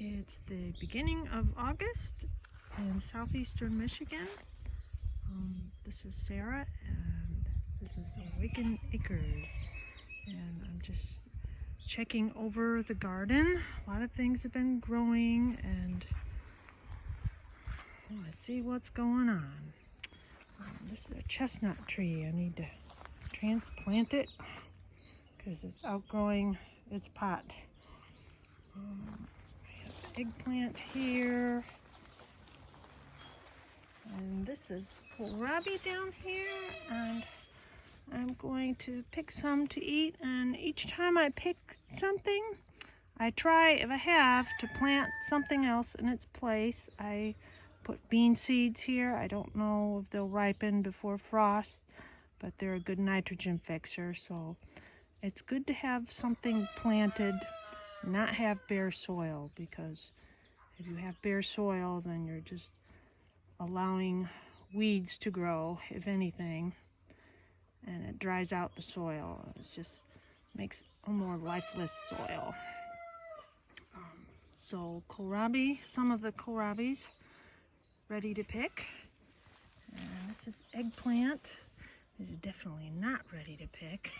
It's the beginning of August in southeastern Michigan. This is Sarah and this is Awaken Acres, and I'm just checking over the garden. A lot of things have been growing and I want to see what's going on. This is a chestnut tree. I need to transplant it because it's outgrowing its pot. I have the eggplant here. And this is Kohlrabi down here, and I'm going to pick some to eat. And each time I pick something, I try, if I have, to plant something else in its place. I put bean seeds here. I don't know if they'll ripen before frost, but they're a good nitrogen fixer. So it's good to have something planted, not have bare soil, because if you have bare soil, then you're just allowing weeds to grow, if anything, and it dries out the soil. It just makes a more lifeless soil. So kohlrabi, some of the kohlrabis ready to pick. And this is eggplant. This is definitely not ready to pick.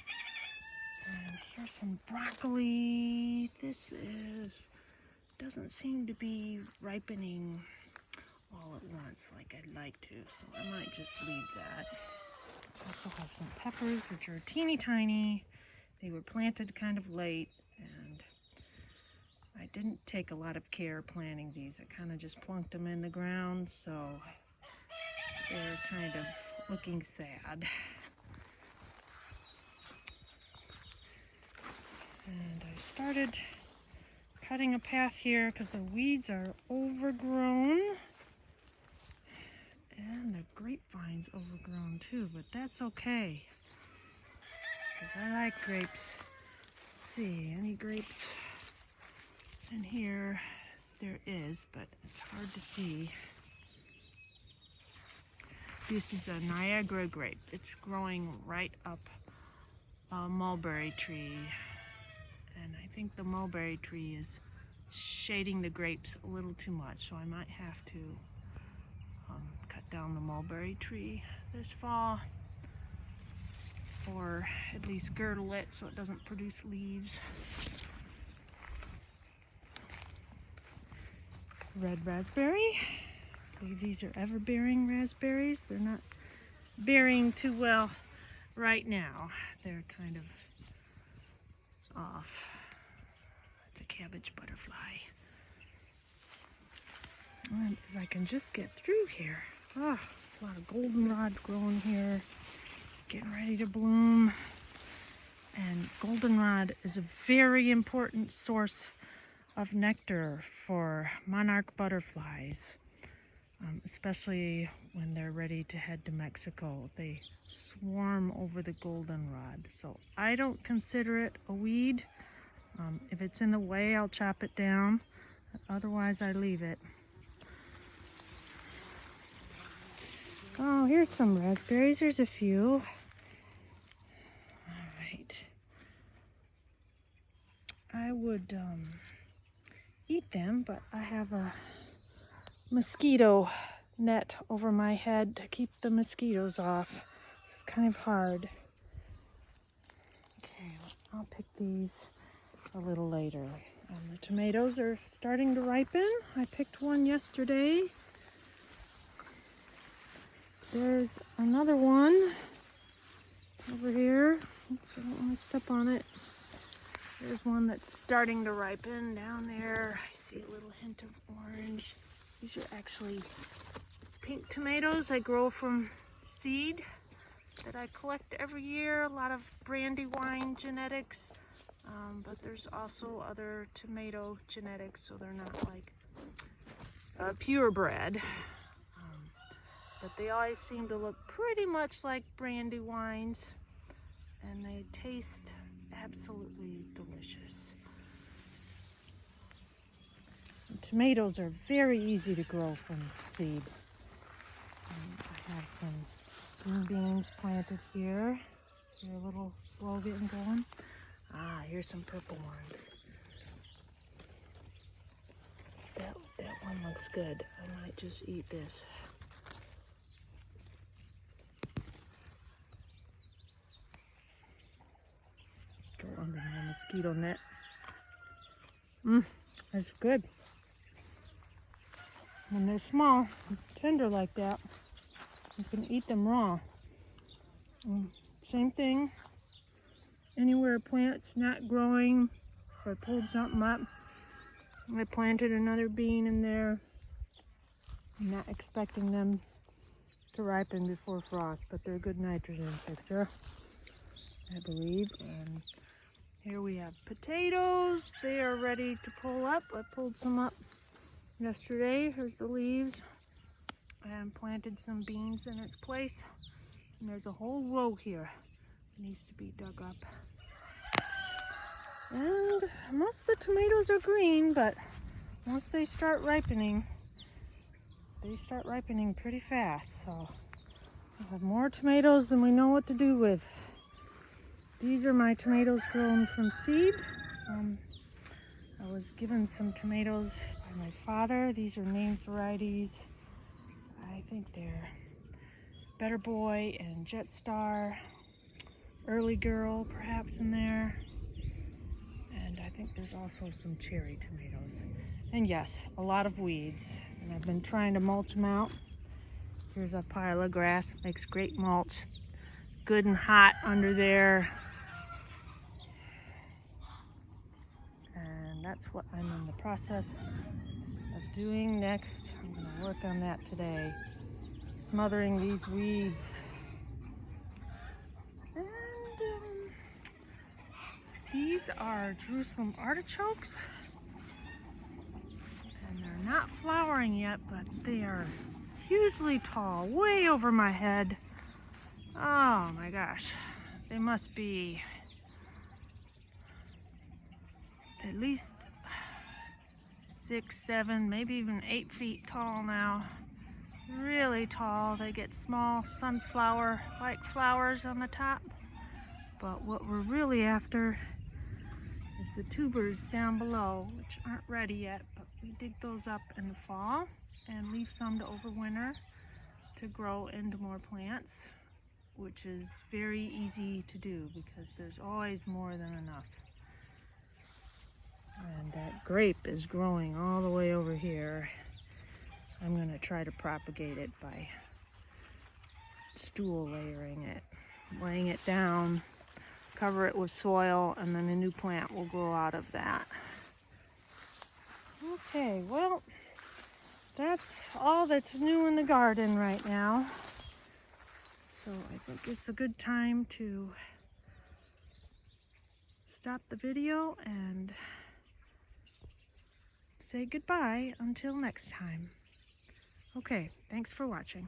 And here's some broccoli. This doesn't seem to be ripening all at once like I'd like to, so I might just leave that. I also have some peppers, which are teeny tiny. They were planted kind of late, and I didn't take a lot of care planting these. I kind of just plunked them in the ground, so they're kind of looking sad. And I started cutting a path here because the weeds are overgrown. And the grapevine's overgrown too, but that's okay, because I like grapes. Let's see, any grapes in here? There is, but it's hard to see. This is a Niagara grape. It's growing right up a mulberry tree, and I think the mulberry tree is shading the grapes a little too much, so I might have to cut down the mulberry tree this fall, or at least girdle it so it doesn't produce leaves. Red raspberry. I believe these are ever-bearing raspberries. They're not bearing too well right now. They're kind of off. It's a cabbage butterfly. And if I can just get through here. Oh, a lot of goldenrod growing here, getting ready to bloom. And goldenrod is a very important source of nectar for monarch butterflies, especially when they're ready to head to Mexico. They swarm over the goldenrod. So I don't consider it a weed. If it's in the way, I'll chop it down. Otherwise, I leave it. Oh, here's some raspberries. There's a few. All right. I would eat them, but I have a mosquito net over my head to keep the mosquitoes off. It's kind of hard. Okay, I'll pick these a little later. The tomatoes are starting to ripen. I picked one yesterday. There's another one over here. Oops, I don't want to step on it. There's one that's starting to ripen down there. I see a little hint of orange. These are actually pink tomatoes I grow from seed that I collect every year. A lot of Brandywine genetics, but there's also other tomato genetics, so they're not like purebred. But they always seem to look pretty much like Brandywines, and they taste absolutely delicious. And tomatoes are very easy to grow from seed. I have some green beans planted here. They're a little slow getting going. Here's some purple ones. looks good. I might just eat this. Go under my mosquito net. That's good. When they're small, tender like that, you can eat them raw. Same thing. Anywhere a plant's not growing, if I pulled something up, I planted another bean in there. I'm not expecting them to ripen before frost, but they're a good nitrogen fixer, I believe. And here we have potatoes. They are ready to pull up. I pulled some up yesterday. Here's the leaves. And planted some beans in its place. And there's a whole row here that needs to be dug up. And most of the tomatoes are green, but once they start ripening pretty fast. So we'll have more tomatoes than we know what to do with. These are my tomatoes grown from seed. I was given some tomatoes by my father. These are named varieties. I think they're Better Boy and Jet Star, Early Girl perhaps in there. And I think there's also some cherry tomatoes. And yes, a lot of weeds. And I've been trying to mulch them out. Here's a pile of grass. It makes great mulch. Good and hot under there. And that's what I'm in the process of doing next. I'm going to work on that today. Smothering these weeds. And these are Jerusalem artichokes. And they're not flowering yet, but they are hugely tall, way over my head. Oh my gosh. They must be at least 6, 7, maybe even 8 feet tall now. Really tall. They get small sunflower-like flowers on the top. But what we're really after is the tubers down below, which aren't ready yet, but we dig those up in the fall and leave some to overwinter to grow into more plants, which is very easy to do because there's always more than enough. And that grape is growing all the way over here. I'm going to try to propagate it by stool layering it, laying it down, cover it with soil, and then a new plant will grow out of that. Okay, well, that's all that's new in the garden right now. So I think it's a good time to stop the video and say goodbye until next time. Okay, thanks for watching.